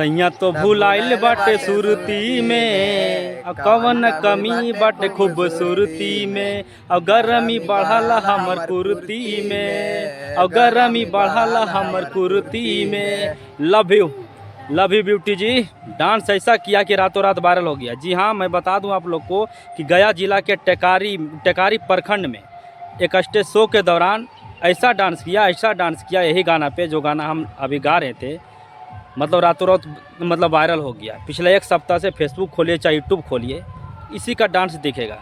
सैया तो भुलाइल बाटे सुरती में, अब कवन कमी बाटे खूबसूरती में, अब गरमी बढ़ला हमर कुर्ती में, अब गरमी बढ़ला हमर कुर्ती में। Love you beauty ji. Dance ऐसा किया कि रातों रात वायरल हो गया। जी हाँ, मैं बता दूं आप लोग को कि गया जिला के टेकारी प्रखंड में एक स्टेज शो के दौरान ऐसा डांस किया यही गाना पे, जो गाना हम अभी गा रहे थे, मतलब रातों रात मतलब वायरल हो गया। पिछले एक सप्ताह से फेसबुक खोलिए चाहे यूट्यूब खोलिए, इसी का डांस दिखेगा।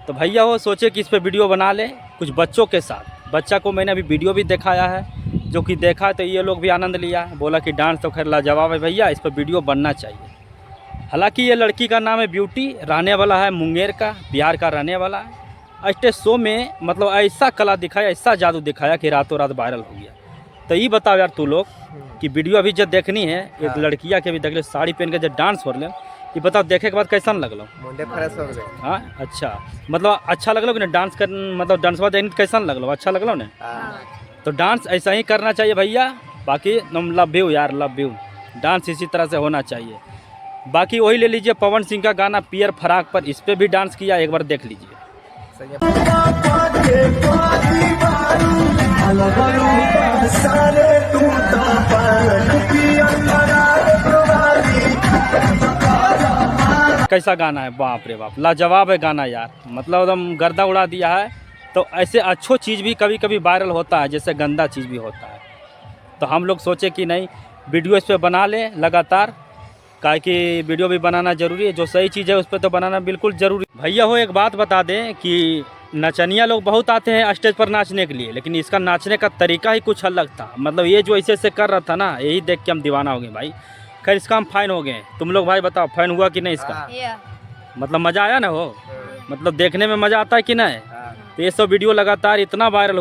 तो भैया वो सोचे कि इस पर वीडियो बना ले कुछ बच्चों के साथ। बच्चा को मैंने अभी वीडियो भी दिखाया है, जो कि देखा तो ये लोग भी आनंद लिया, बोला कि डांस तो खैर लाजवाब है भैया, इस पर वीडियो बनना चाहिए। हालांकि ये लड़की का नाम है ब्यूटी, रहने वाला है मुंगेर का, बिहार का रहने वाला है। स्टेज शो में मतलब ऐसा कला दिखाया, ऐसा जादू दिखाया कि रातों रात वायरल हो गया। तो ये बताओ यार तू लोग कि वीडियो अभी जब देखनी है, एक लड़किया के भी देख ले, साड़ी पहन के जब डांस हो रहे, ये बताओ देखे के बाद कैसा लगलो? मुंडे फ्रेश हो गए। हाँ अच्छा, मतलब अच्छा लगलो कि ना डांस कर, मतलब डांसवा देखने कैसा लगलो? अच्छा लगलो ना? तो डांस ऐसा ही करना चाहिए भैया। बाकी तुम लव यू यार, लव यू। डांस इसी तरह से होना चाहिए। बाकी वही ले लीजिए पवन सिंह का गाना पियर फराक पर, इस पर भी डांस किया, एक बार देख लीजिए। कैसा गाना है, बाप रे बाप, लाजवाब है गाना यार, मतलब एकदम गर्दा उड़ा दिया है। तो ऐसे अच्छो चीज़ भी कभी कभी वायरल होता है, जैसे गंदा चीज़ भी होता है। तो हम लोग सोचे कि नहीं वीडियो इस पर बना लें लगातार, काहे कि वीडियो भी बनाना ज़रूरी है। जो सही चीज़ है उस पर तो बनाना बिल्कुल ज़रूरी। भैया हो एक बात बता दें कि नचनिया लोग बहुत आते हैं स्टेज पर नाचने के लिए, लेकिन इसका नाचने का तरीका ही कुछ अलग था। मतलब ये जो ऐसे कर रहा था ना, यही देख के हम दीवाना हो गए भाई। खैर इसका हम फाइन हो गए। तुम लोग भाई बताओ फाइन हुआ कि नहीं इसका? मतलब मज़ा आया ना हो, मतलब देखने में मज़ा आता है कि नहीं? तो ये सब वीडियो लगातार इतना वायरल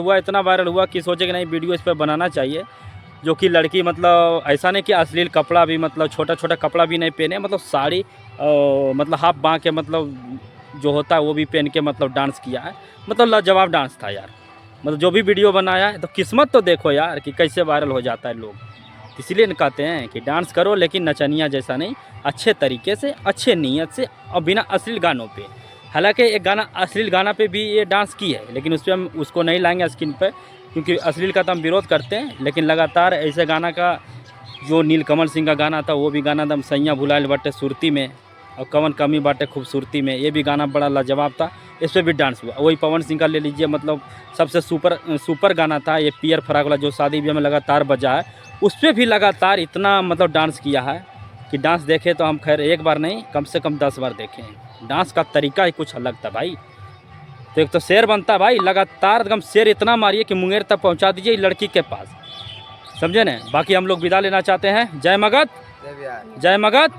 हुआ कि सोचे कि नहीं वीडियो इस पर बनाना चाहिए। जो कि लड़की मतलब ऐसा नहीं कि अश्लील कपड़ा भी, मतलब छोटा छोटा कपड़ा भी नहीं पहने, मतलब साड़ी मतलब हाफ बाँ के मतलब जो होता है वो भी पहन के मतलब डांस किया है। मतलब लाजवाब डांस था यार। मतलब जो भी वीडियो बनाया है, तो किस्मत तो देखो यार कि कैसे वायरल हो जाता है लोग। इसीलिए कहते हैं कि डांस करो लेकिन नचनिया जैसा नहीं, अच्छे तरीके से, अच्छे नीयत से और बिना अश्लील गानों पे। हालांकि एक गाना अश्लील गाना पे भी ये डांस की है, लेकिन उस पर हम उसको नहीं लाएंगे स्क्रीन पे, क्योंकि अश्लील का तो हम विरोध करते हैं। लेकिन लगातार ऐसे गाना का, जो नीलकमल सिंह का गाना था, वो भी गाना दम सैया भुलाइल बाटे सुरती में, और कवन कमी बाटे खूबसूरती में, ये भी गाना बड़ा लाजवाब था। इस पर भी डांस हुआ। वही पवन सिंह का ले लीजिए, मतलब सबसे सुपर गाना था ये पियर फराक वाला, जो शादी ब्याह में लगातार बजा है, उस पर भी लगातार इतना मतलब डांस किया है कि डांस देखे तो हम खैर एक बार नहीं कम से कम 10 बार देखें। डांस का तरीका ही कुछ अलग था भाई। तो एक तो शेर बनता है भाई, लगातार एकदम शेर इतना मारिए कि मुंगेर तक पहुंचा दीजिए लड़की के पास, समझे ना? बाकी हम लोग विदा लेना चाहते हैं। जय मगध, जय मगध।